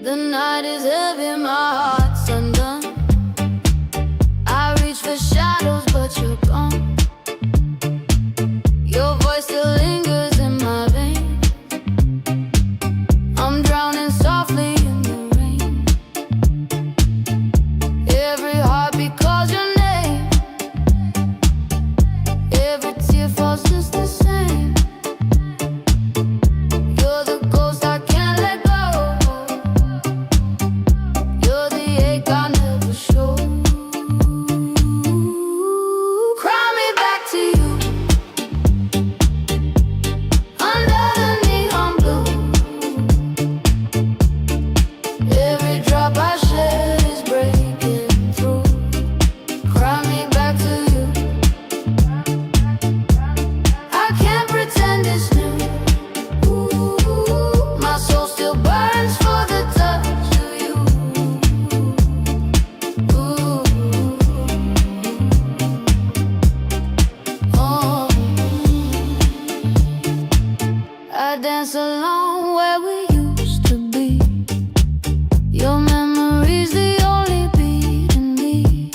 The night is heavy, my heart's undone. I reach for shadows, but you're gone. Your voice still lingers in my veins. I'm drowning softly in the rain. Every heartbeat calls your name. Every tear falls just the same. You're the ghost I can't let go. You're the ache I never show. Cry me back to you. Under the neon blue. Every drop I shed is breaking through. Cry me back to you. I can't pretend it's new. Ooh, my soul still burns for the touch of you. Ooh, oh. I dance alone where we used to be. Your memory's the only beat in me.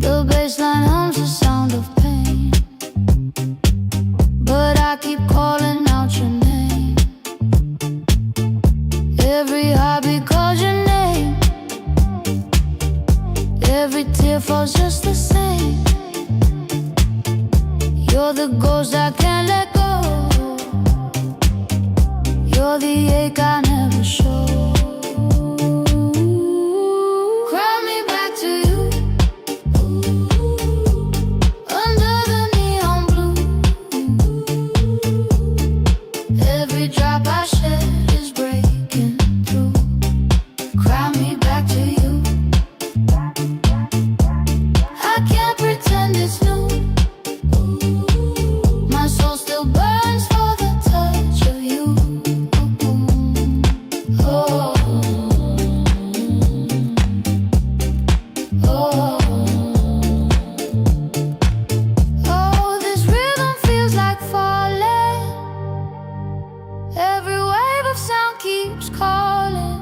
The bassline hums the sound of pain, but I keep calling out your name. Every heartbeat calls your name. Every tear falls just the same. You're the ghost I can't let go. You're the ache I never show. Cry me back to you. Under the neon blue. Every drop I shed is breaking through. Cry me back to you. I can't pretend it's new. My soul still burns for the touch of you. Oh, oh, oh, this rhythm feels like falling. Every wave of sound keeps calling.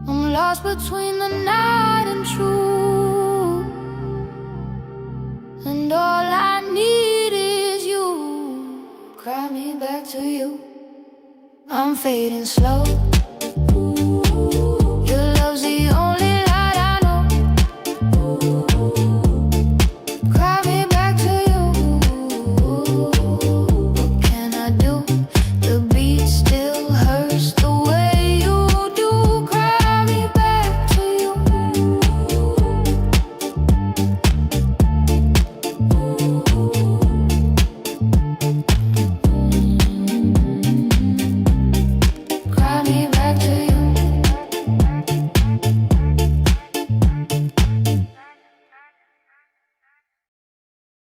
I'm lost between the night and truth, and all I need is you. Cry me back to you. I'm fading slow.